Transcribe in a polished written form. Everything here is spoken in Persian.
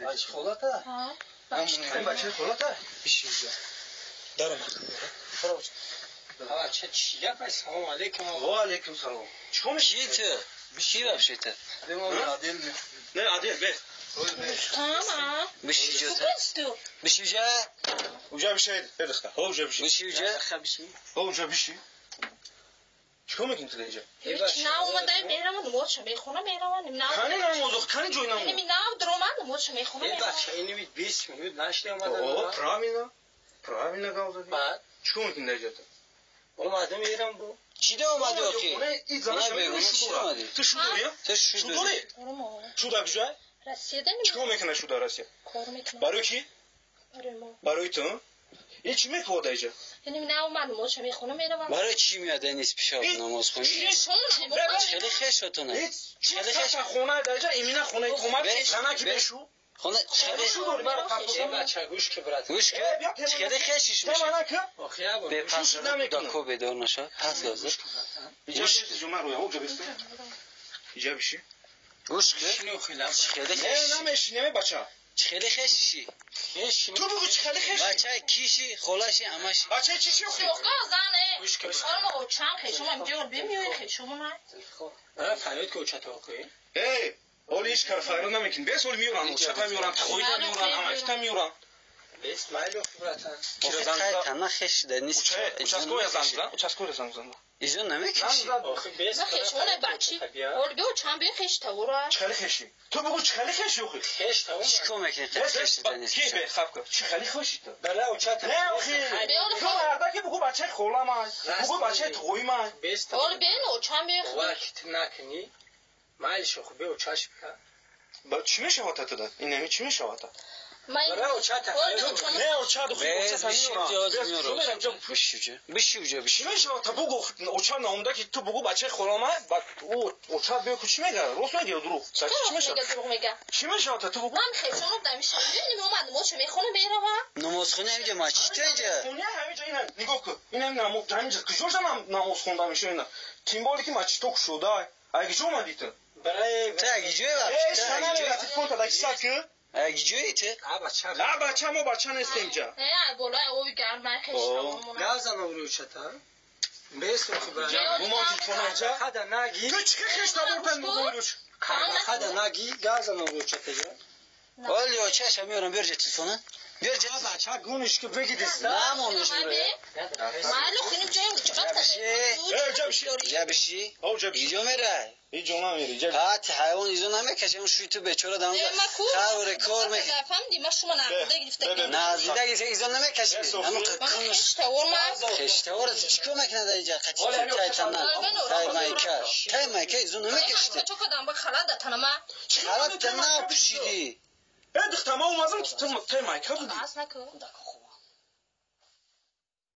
بچه خلاته ها این بچه خلاته بیشی اینجا دارم برو بچه چیه پس سلام علیکم و علیکم سلام چیکار می‌کنی چیه بشی بابشیته نه عادل به tamam بشی bu جوته kaçtı بشی جا اونجا بشه بدخه اونجا بشه بشی جا اونجا بشه چیکار می‌کنی تو اینجا hiç ne olmadı beğenmedim o çömeği khona beğenmedim ne کانی نموزخ کانی جوی نمو benim ne dromandım o çömeği khona این بچه اینو بید 20 minut نشتی او اومدن پرامینا گاوزا بعد چیکار می‌کنی اینجا اومدم ایران بو چی ده اومدی آخی؟ این زمان نه بگو چی اومدی؟ تو شو داری؟ تو شو شو داری؟ داری؟ Oğlum شو داری جای؟ Rusya'da mı? چیکار می‌کنه شو داری راستی؟ Korum etmem. برای کی؟ Arıyorum. برای تو؟ این چی می‌خواد اینجا؟ Benim ne olmadım o çömeği khona beğenmedim. برای چی میاد نیست پیش آب نماز خونی؟ خیلی خشتونه هیچ خیلی خش خونه درجا ایمینا خونه تومات زنا کی بشو خونه خیلی شو داری برای این بچه گوش که برات گوش که خیلی خشش میشه زنا که آخیا بو به پس داکو بدار نشه پس لازم اینجا جمعه رویا اونجا بسته اینجا بشی گوش که شنو خلاف خیلی نه خش نمیشینه بچه خیلی خششی تو بگو چه خیلی خش بچه کیشی خلاشی همشی بچه چی شو Yok zane. گوش که Oğlum o çan keşum am diyor bilmiyor keşum ne? برای فریاد که اوچه توقعی ای اولی هیچ کار فایده نمیکن بس اولی میورن اوچتا میورن خویدا میورن همشتا میورن بیست مایل خبرتن تنها خش در نیست участковый زنگ участковый زنگ ایزون نمیکشی آخه بیست Ne keşum bacı. Ol bir o çan bir keş tavura. چه خیلی خشی تو بگو چه خیلی خشی اوخی خش تا چی کم میکنی خیلی خش در نیست کی به خب کن چه خیلی خشی تو برای اوچه نه اوخی تو هردا که بگو بچه خولا من بگو بچه توی من بیست Ol ben o çan bir وقت نکنی مایلشو خوبه اوچهش بکن با چی میشه وقت تو داد این نمی چی میشه وقت برای اوچه تفریاد نه اوچا دو خوب اوچا بشی میورن بشی چی میشه وقت بگو اوچا نامونده که تو بگو بچه خولا من بعد او اوچا بگو چی میگه راست میگه درو چی میشه چی میشه وقت تو بگو من keşum demişim. Benim olmadım o çömeği khona beğenmedim. نماز خونه اینجا ما چی تو اینجا خونه همینجا اینا نگاه کن اینم نماز همینجا کجا نماز خونده میشه اینا تیمبالی که ماچ توک شده اگه جو اومدی تو برای تو اگه جوی sana ne yaptı konta da sakı اگه جوی تو بچه la bacım o bacı ne istemeyeceğim He bola o gelmeye keşum. گازم رو اوچه تا بیست خبرتن bu monti fonayca خدا نگی tu çıkı kışta buradan bu buyuruş خدا نگی گازم رو اوچه تا ولی o چشم میارم بیار جه تلفونه بیار جه بچه گونش که بگیدیست نه مونش میره Mahalle benim cayım çıkart. جا بشی او جا بشی ایجا میره hiç ona verir جا قطع حیوان ایزو نمیکشه اون شوی تو بیچاره دم خر کار میکنه Efendim maşuma nerede gidip نزدیده گیشه ایزو نمیکشه اما قکمش خشته ورا چیکار میکنه در اینجا قچی تای تنن تای مایکه ایزو نمیکشته Çok adam bak hala da tanıma. حالا تنها پوشیدی ادخ تمام مازم تم تای مایکا بودی Aslında